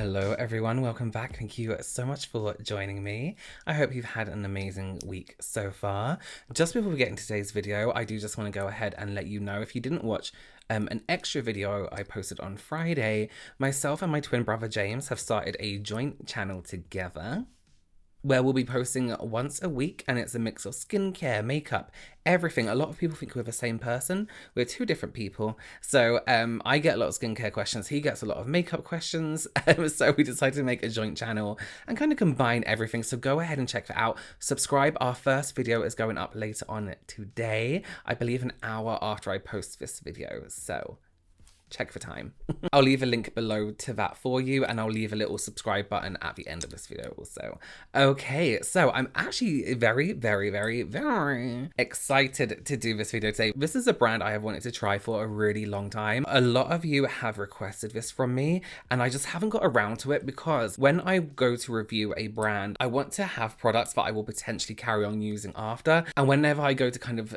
Hello everyone, welcome back. Thank you so much for joining me. I hope you've had an amazing week so far. Just before we get into today's video, I do just want to go ahead and let you know, if you didn't watch an extra video I posted on Friday, myself and my twin brother James have started a joint channel together where we'll be posting once a week, and it's a mix of skincare, makeup, everything. A lot of people think we're the same person. We're two different people. So I get a lot of skincare questions. He gets a lot of makeup questions. So we decided to make a joint channel and kind of combine everything. So go ahead and check that out. Subscribe. Our first video is going up later on today. I believe an hour after I post this video. So check for time. I'll leave a link below to that for you, and I'll leave a little subscribe button at the end of this video also. Okay, so I'm actually very excited to do this video today. This is a brand I have wanted to try for a really long time. A lot of you have requested this from me, and I just haven't got around to it because when I go to review a brand, I want to have products that I will potentially carry on using after. And whenever I go to kind of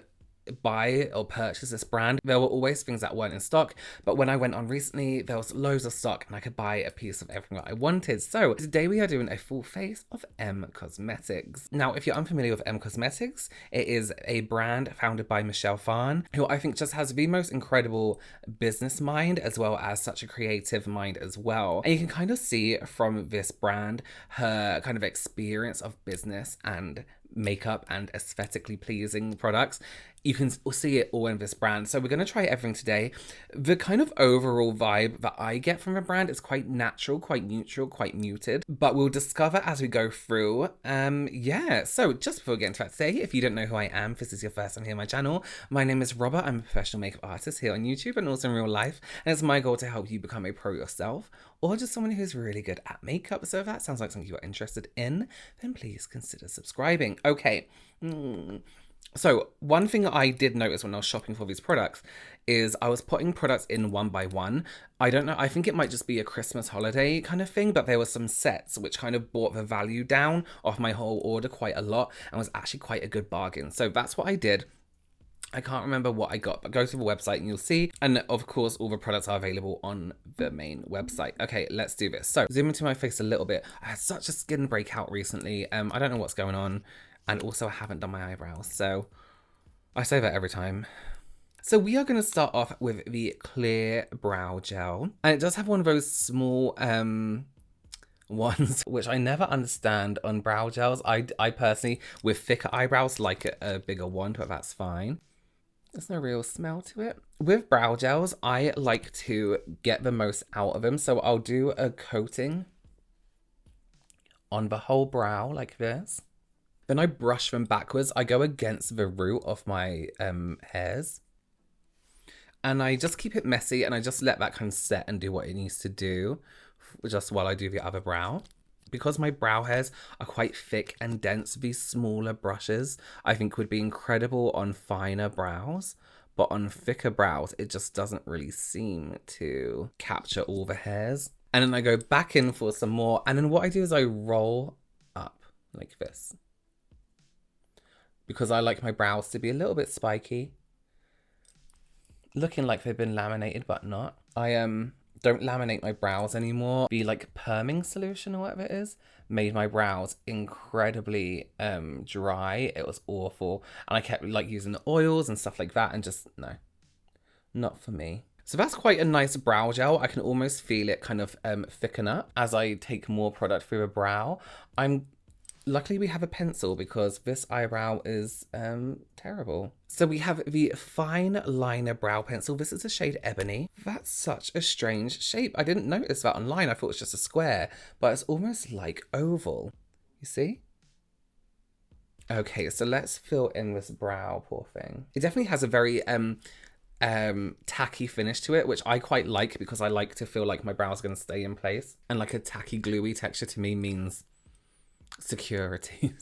buy or purchase this brand, there were always things that weren't in stock, but when I went on recently, there was loads of stock and I could buy a piece of everything that I wanted. So today we are doing a full face of M Cosmetics. Now, if you're unfamiliar with M Cosmetics, it is a brand founded by Michelle Phan, who I think just has the most incredible business mind as well as such a creative mind as well. And you can kind of see from this brand her kind of experience of business and makeup and aesthetically pleasing products. You can see it all in this brand. So we're going to try everything today. The kind of overall vibe that I get from the brand is quite natural, quite neutral, quite muted, but we'll discover as we go through. Yeah, so just before we get into that today, if you don't know who I am, if this is your first time here on my channel, my name is Robert. I'm a professional makeup artist here on YouTube and also in real life, and it's my goal to help you become a pro yourself or just someone who's really good at makeup. So if that sounds like something you're interested in, then please consider subscribing. Okay. So one thing I did notice when I was shopping for these products is I was putting products in one by one. I don't know, I think it might just be a Christmas holiday kind of thing, but there were some sets which kind of brought the value down off my whole order quite a lot and was actually quite a good bargain. So that's what I did. I can't remember what I got, but go to the website and you'll see. And of course, all the products are available on the main website. Okay, let's do this. So zoom into my face a little bit. I had such a skin breakout recently. I don't know what's going on. And also I haven't done my eyebrows. So I say that every time. So we are going to start off with the clear brow gel. And it does have one of those small ones, which I never understand on brow gels. I personally, with thicker eyebrows, like a bigger one, but that's fine. There's no real smell to it. With brow gels, I like to get the most out of them. So I'll do a coating on the whole brow like this. Then I brush them backwards. I go against the root of my hairs. And I just keep it messy and I just let that kind of set and do what it needs to do just while I do the other brow. Because my brow hairs are quite thick and dense, these smaller brushes I think would be incredible on finer brows. But on thicker brows, it just doesn't really seem to capture all the hairs. And then I go back in for some more. And then what I do is I roll up like this, because I like my brows to be a little bit spiky, looking like they've been laminated, but not. I don't laminate my brows anymore. The like perming solution or whatever it is made my brows incredibly dry. It was awful. And I kept like using the oils and stuff like that, and just no, not for me. So that's quite a nice brow gel. I can almost feel it kind of thicken up as I take more product through the brow. Luckily we have a pencil because this eyebrow is terrible. So we have the fine liner brow pencil. This is the shade Ebony. That's such a strange shape. I didn't notice that online. I thought it was just a square, but it's almost like oval. You see? Okay, so let's fill in this brow, poor thing. It definitely has a very tacky finish to it, which I quite like because I like to feel like my brow's gonna stay in place. And like a tacky gluey texture to me means security.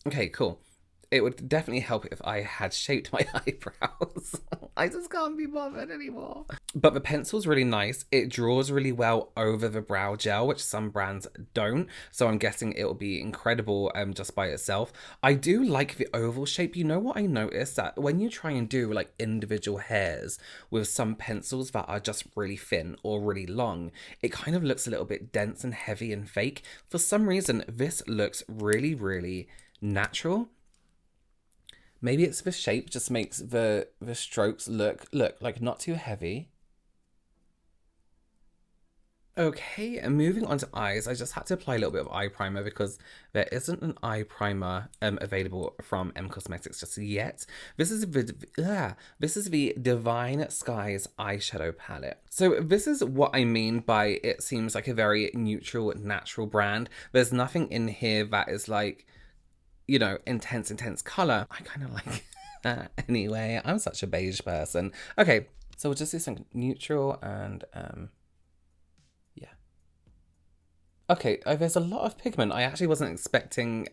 Okay, cool. It would definitely help if I had shaped my eyebrows. I just can't be bothered anymore. But the pencil's really nice. It draws really well over the brow gel, which some brands don't. So I'm guessing it'll be incredible just by itself. I do like the oval shape. You know what I noticed? That when you try and do like individual hairs with some pencils that are just really thin or really long, it kind of looks a little bit dense and heavy and fake. For some reason, this looks really, really natural. Maybe it's the shape just makes the strokes look like not too heavy. Okay, and moving on to eyes, I just had to apply a little bit of eye primer because there isn't an eye primer available from M Cosmetics just yet. This is the Divine Skies eyeshadow palette. So this is what I mean by it seems like a very neutral, natural brand. There's nothing in here that is like, you know, intense color. I kind of like that anyway. I'm such a beige person. Okay, so we'll just do some neutral and yeah. Okay, there's a lot of pigment. I actually wasn't expecting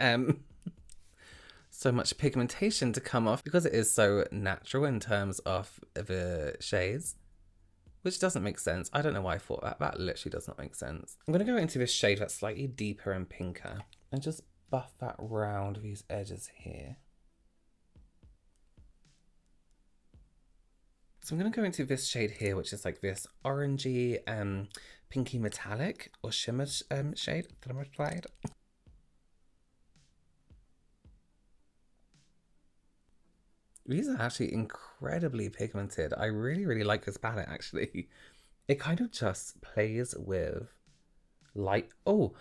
so much pigmentation to come off because it is so natural in terms of the shades, which doesn't make sense. I don't know why I thought that. That literally does not make sense. I'm gonna go into this shade that's slightly deeper and pinker and just buff that round these edges here. So I'm going to go into this shade here, which is like this orangey, pinky metallic or shimmer shade. These are actually incredibly pigmented. I really, really like this palette, actually. It kind of just plays with light. Oh,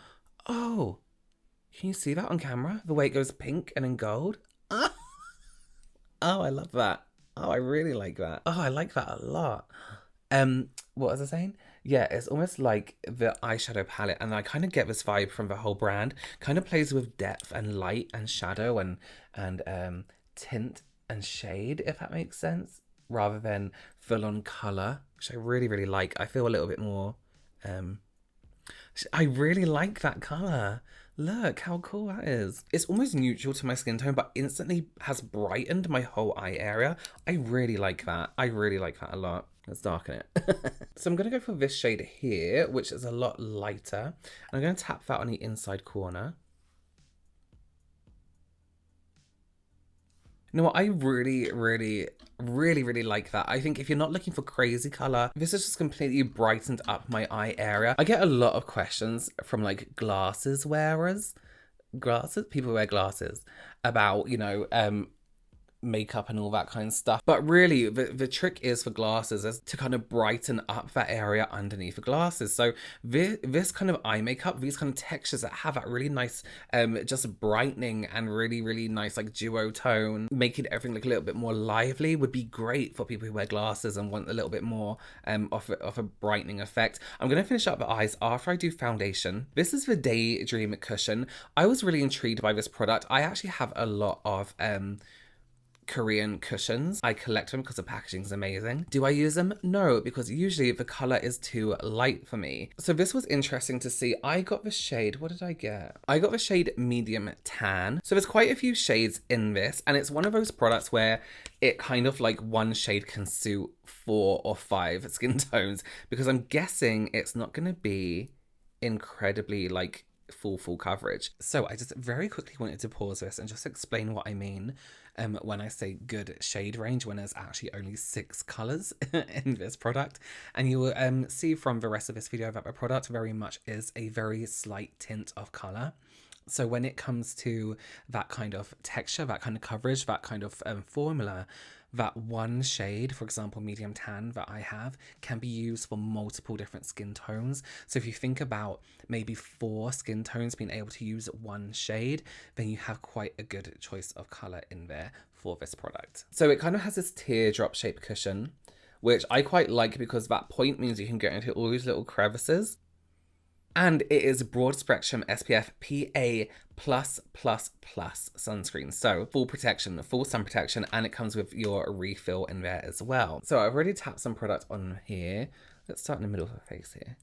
can you see that on camera? The way it goes pink and then gold? Oh, I love that. Oh, I really like that. Oh, I like that a lot. What was I saying? Yeah, it's almost like the eyeshadow palette, and I kind of get this vibe from the whole brand. Kind of plays with depth and light and shadow and tint and shade, if that makes sense, rather than full-on color, which I really, really like. I feel a little bit more. I really like that color. Look how cool that is. It's almost neutral to my skin tone, but instantly has brightened my whole eye area. I really like that. I really like that a lot. Let's darken it. So I'm going to go for this shade here, which is a lot lighter. I'm going to tap that on the inside corner. You know what? I really, really, really, really like that. I think if you're not looking for crazy color, this has just completely brightened up my eye area. I get a lot of questions from like glasses wearers, people who wear glasses about, you know, makeup and all that kind of stuff. But really, the trick is for glasses is to kind of brighten up that area underneath the glasses. So this kind of eye makeup, these kind of textures that have that really nice just brightening and really, really nice like duotone, making everything look a little bit more lively would be great for people who wear glasses and want a little bit more of a brightening effect. I'm going to finish up the eyes after I do foundation. This is the Daydream Cushion. I was really intrigued by this product. I actually have a lot of Korean cushions. I collect them because the packaging is amazing. Do I use them? No, because usually the color is too light for me. So this was interesting to see. I got the shade, what did I get? I got the shade medium tan. So there's quite a few shades in this, and it's one of those products where it kind of like one shade can suit 4 or 5 skin tones, because I'm guessing it's not going to be incredibly like full coverage. So I just very quickly wanted to pause this and just explain what I mean when I say good shade range, when there's actually only 6 colors in this product. And you will see from the rest of this video that the product very much is a very slight tint of color. So when it comes to that kind of texture, that kind of coverage, that kind of formula, that one shade, for example, medium tan that I have, can be used for multiple different skin tones. So if you think about maybe 4 skin tones being able to use one shade, then you have quite a good choice of color in there for this product. So it kind of has this teardrop shaped cushion, which I quite like because that point means you can get into all these little crevices. And it is broad spectrum SPF PA+++ sunscreen. So full protection, full sun protection, and it comes with your refill in there as well. So I've already tapped some product on here. Let's start in the middle of the face here.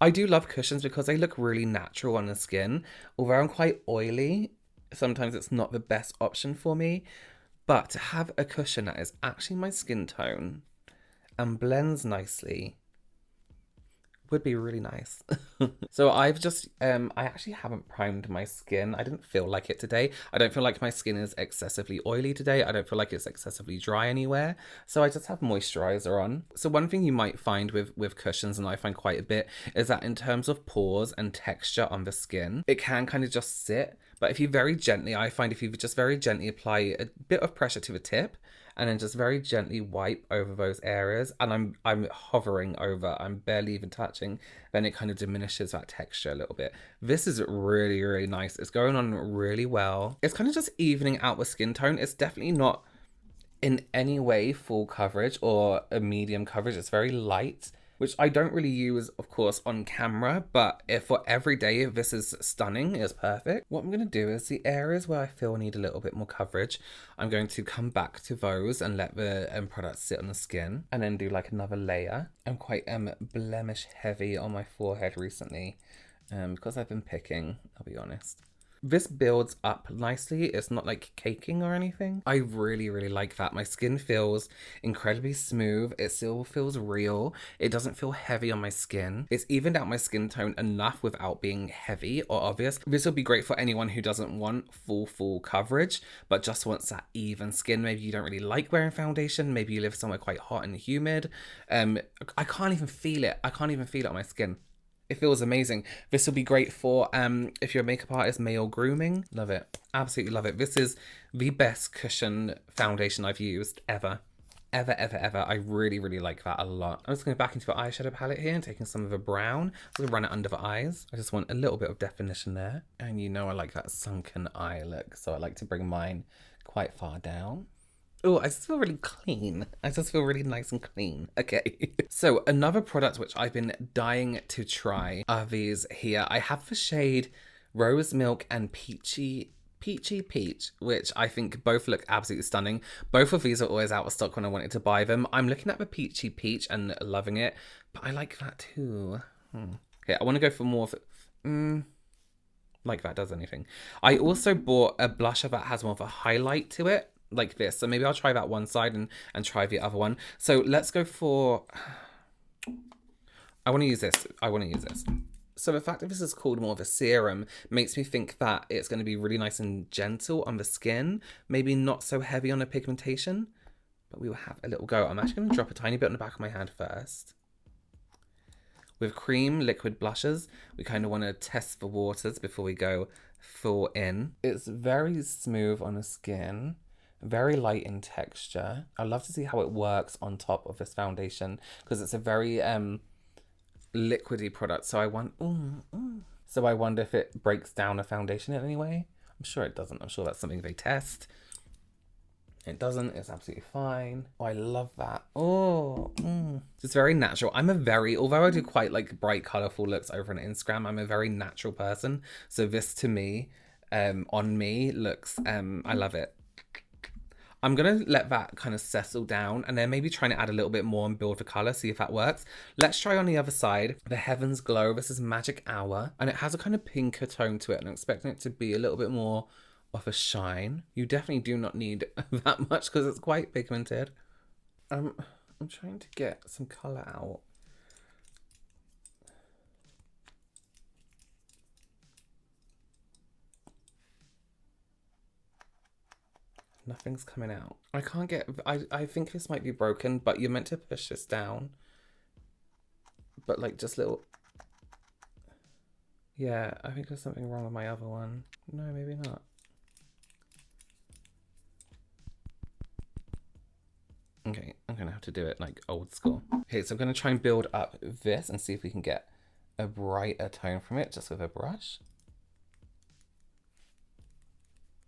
I do love cushions because they look really natural on the skin. Although I'm quite oily, sometimes it's not the best option for me. But to have a cushion that is actually my skin tone and blends nicely would be really nice. So I've just, I actually haven't primed my skin. I didn't feel like it today. I don't feel like my skin is excessively oily today. I don't feel like it's excessively dry anywhere. So I just have moisturizer on. So one thing you might find with cushions, and I find quite a bit, is that in terms of pores and texture on the skin, it can kind of just sit. But if you very gently, I find if you just very gently apply a bit of pressure to the tip, and then just very gently wipe over those areas, and I'm hovering over, I'm barely even touching, then it kind of diminishes that texture a little bit. This is really, really nice. It's going on really well. It's kind of just evening out the skin tone. It's definitely not in any way full coverage or a medium coverage. It's very light, which I don't really use, of course, on camera, but if for every day, this is stunning, it's perfect. What I'm going to do is the areas where I feel I need a little bit more coverage, I'm going to come back to those and let the product sit on the skin, and then do like another layer. I'm quite blemish heavy on my forehead recently, because I've been picking, I'll be honest. This builds up nicely. It's not like caking or anything. I really, really like that. My skin feels incredibly smooth. It still feels real. It doesn't feel heavy on my skin. It's evened out my skin tone enough without being heavy or obvious. This will be great for anyone who doesn't want full coverage, but just wants that even skin. Maybe you don't really like wearing foundation. Maybe you live somewhere quite hot and humid. I can't even feel it. I can't even feel it on my skin. It feels amazing. This will be great for if you're a makeup artist, male grooming. Love it. Absolutely love it. This is the best cushion foundation I've used ever. Ever. I really, really like that a lot. I'm just going back into the eyeshadow palette here and taking some of the brown. I'm going to run it under the eyes. I just want a little bit of definition there. And you know I like that sunken eye look, so I like to bring mine quite far down. Oh, I just feel really clean. I just feel really nice and clean. Okay. So another product which I've been dying to try are these here. I have the shade Rose Milk and Peachy Peach, which I think both look absolutely stunning. Both of these are always out of stock when I wanted to buy them. I'm looking at the Peachy Peach and loving it, but I like that too. Okay, I want to go for more of it. Like that does anything. I also bought a blusher that has more of a highlight to it, like this. So maybe I'll try that one side and try the other one. So let's go for, I want to use this. So the fact that this is called more of a serum makes me think that it's going to be really nice and gentle on the skin. Maybe not so heavy on the pigmentation, but we will have a little go. I'm actually going to drop a tiny bit on the back of my hand first. With cream liquid blushes, we kind of want to test the waters before we go full in. It's very smooth on the skin. Very light in texture. I love to see how it works on top of this foundation because it's a very liquidy product. So I wonder if it breaks down a foundation in any way. I'm sure it doesn't. I'm sure that's something they test. It doesn't. It's absolutely fine. Oh, I love that. It's very natural. Although I do quite like bright, colorful looks over on Instagram, I'm a very natural person. So this to me, on me, looks, I love it. I'm going to let that kind of settle down and then maybe trying to add a little bit more and build the colour, see if that works. Let's try on the other side. The Heavens Glow. This is Magic Hour and it has a kind of pinker tone to it and I'm expecting it to be a little bit more of a shine. You definitely do not need that much because it's quite pigmented. I'm trying to get some colour out. Nothing's coming out. I can't get, I think this might be broken, but you're meant to push this down. But like just little, yeah, I think there's something wrong with my other one. No, maybe not. Okay, I'm gonna have to do it like old school. Okay, so I'm gonna try and build up this and see if we can get a brighter tone from it just with a brush.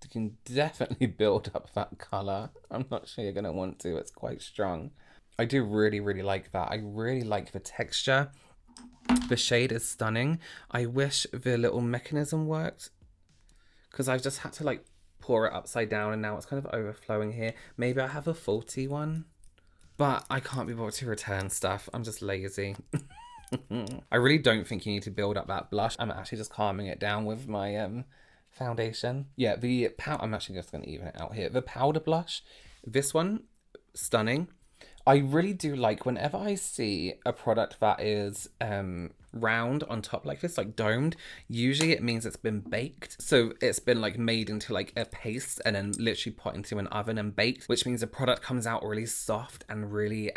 You can definitely build up that colour. I'm not sure you're going to want to. It's quite strong. I do really, really like that. I really like the texture. The shade is stunning. I wish the little mechanism worked because I've just had to like pour it upside down and now it's kind of overflowing here. Maybe I have a faulty one, but I can't be bothered to return stuff. I'm just lazy. I really don't think you need to build up that blush. I'm actually just calming it down with my foundation. Yeah, the powder, I'm actually just going to even it out here. The powder blush, this one, stunning. I really do like whenever I see a product that is round on top like this, like domed, usually it means it's been baked. So it's been like made into like a paste and then literally put into an oven and baked, which means the product comes out really soft and really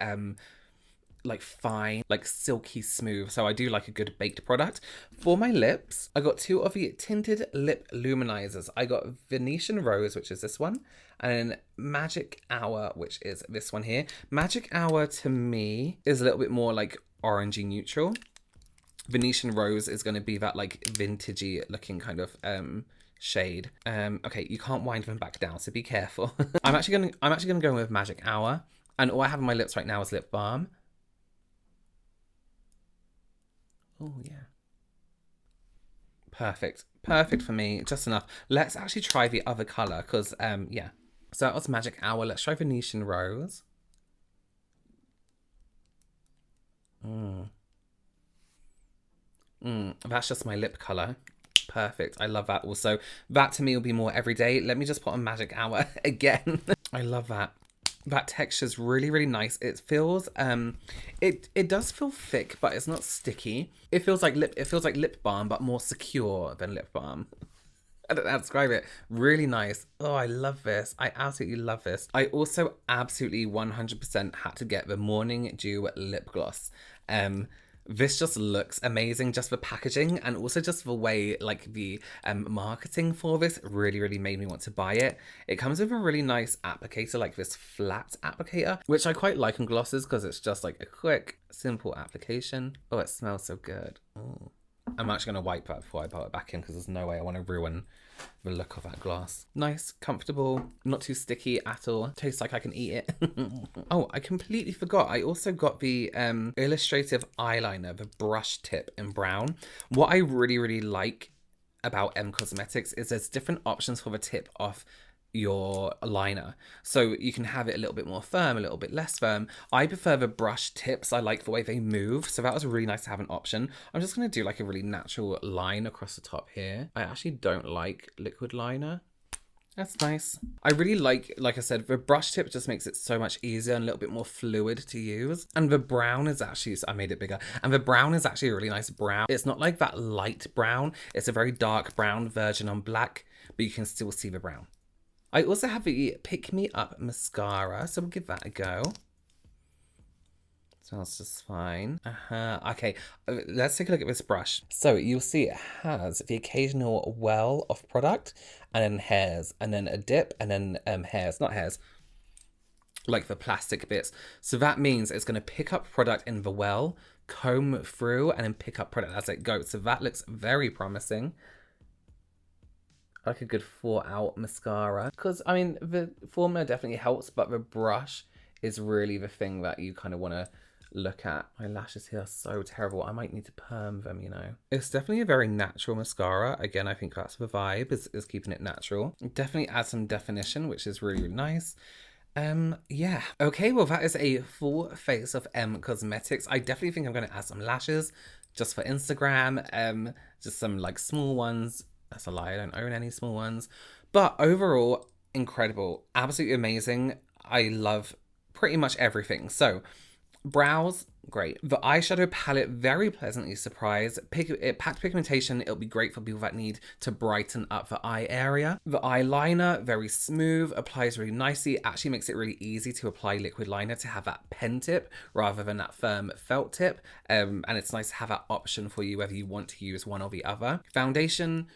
like fine, like silky smooth. So I do like a good baked product. For my lips, I got two of the tinted lip luminizers. I got Venetian Rose, which is this one, and Magic Hour, which is this one here. Magic Hour to me is a little bit more like orangey neutral. Venetian Rose is going to be that like vintagey looking kind of shade. Okay, you can't wind them back down, so be careful. I'm actually gonna go with Magic Hour, and all I have on my lips right now is lip balm. Oh, yeah. Perfect. Perfect for me. Just enough. Let's actually try the other colour because, yeah. So that was Magic Hour. Let's try Venetian Rose. That's just my lip colour. Perfect. I love that also. That to me will be more everyday. Let me just put on Magic Hour again. I love that. That texture's really, really nice. It feels it does feel thick, but it's not sticky. It feels like lip balm, but more secure than lip balm. I don't know how to describe it. Really nice. Oh, I love this. I absolutely love this. I also absolutely 100% had to get the Morning Dew lip gloss. This just looks amazing, just the packaging and also just the way like the marketing for this really, really made me want to buy it. It comes with a really nice applicator, like this flat applicator, which I quite like on glosses because it's just like a quick, simple application. Oh, it smells so good. Oh. I'm actually going to wipe that before I put it back in because there's no way I want to ruin the look of that gloss. Nice, comfortable, not too sticky at all. Tastes like I can eat it. Oh, I completely forgot. I also got the illustrative eyeliner, the brush tip in brown. What I really, really like about Cosmetics is there's different options for the tip of your liner, so you can have it a little bit more firm, a little bit less firm. I prefer the brush tips. I like the way they move, so that was really nice to have an option. I'm just going to do like a really natural line across the top here. I actually don't like liquid liner. That's nice. I really like I said, the brush tip just makes it so much easier and a little bit more fluid to use. And the brown is actually, so I made it bigger, and the brown is actually a really nice brown. It's not like that light brown. It's a very dark brown version on black, but you can still see the brown. I also have the Pick Me Up mascara, so we'll give that a go. Smells just fine. Okay, let's take a look at this brush. So you'll see it has the occasional well of product, and then hairs, and then a dip, and then hairs, not hairs, like the plastic bits. So that means it's going to pick up product in the well, comb through, and then pick up product as it goes. So that looks very promising. Like a good 4-out mascara, because I mean the formula definitely helps, but the brush is really the thing that you kind of want to look at. My lashes here are so terrible. I might need to perm them, you know. It's definitely a very natural mascara. Again, I think that's the vibe, is keeping it natural. It definitely adds some definition, which is really, really nice. Yeah. Okay, well that is a full face of Cosmetics. I definitely think I'm going to add some lashes just for Instagram. Just some like small ones. That's a lie, I don't own any small ones. But overall, incredible. Absolutely amazing. I love pretty much everything. So, brows, great. The eyeshadow palette, very pleasantly surprised. It packed pigmentation. It'll be great for people that need to brighten up the eye area. The eyeliner, very smooth, applies really nicely. Actually makes it really easy to apply liquid liner to have that pen tip rather than that firm felt tip. And it's nice to have that option for you whether you want to use one or the other. Foundation,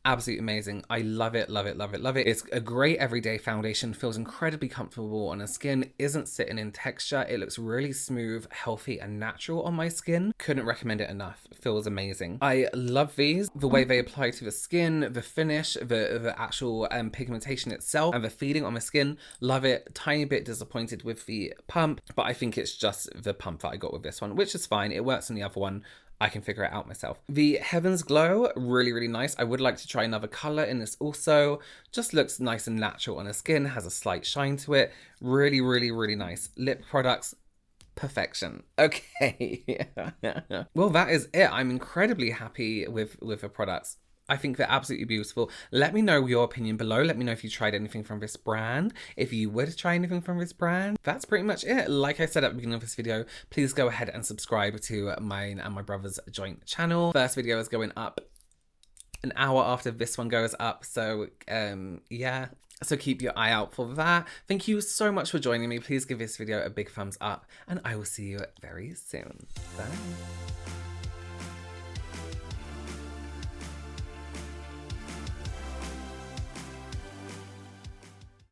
absolutely amazing. I love it, love it, love it, love it. It's a great everyday foundation, feels incredibly comfortable on the skin, isn't sitting in texture. It looks really smooth, healthy, and natural on my skin. Couldn't recommend it enough. Feels amazing. I love these, the way they apply to the skin, the finish, the actual pigmentation itself, and the feeling on my skin. Love it. Tiny bit disappointed with the pump, but I think it's just the pump that I got with this one, which is fine. It works on the other one. I can figure it out myself. The Heaven's Glow, really, really nice. I would like to try another color in this also. Just looks nice and natural on the skin, has a slight shine to it. Really, really, really nice. Lip products, perfection. Okay. Well, that is it. I'm incredibly happy with the products. I think they're absolutely beautiful. Let me know your opinion below. Let me know if you tried anything from this brand. If you would try anything from this brand. That's pretty much it. Like I said at the beginning of this video, please go ahead and subscribe to mine and my brother's joint channel. First video is going up an hour after this one goes up. So yeah. So keep your eye out for that. Thank you so much for joining me. Please give this video a big thumbs up and I will see you very soon. Bye.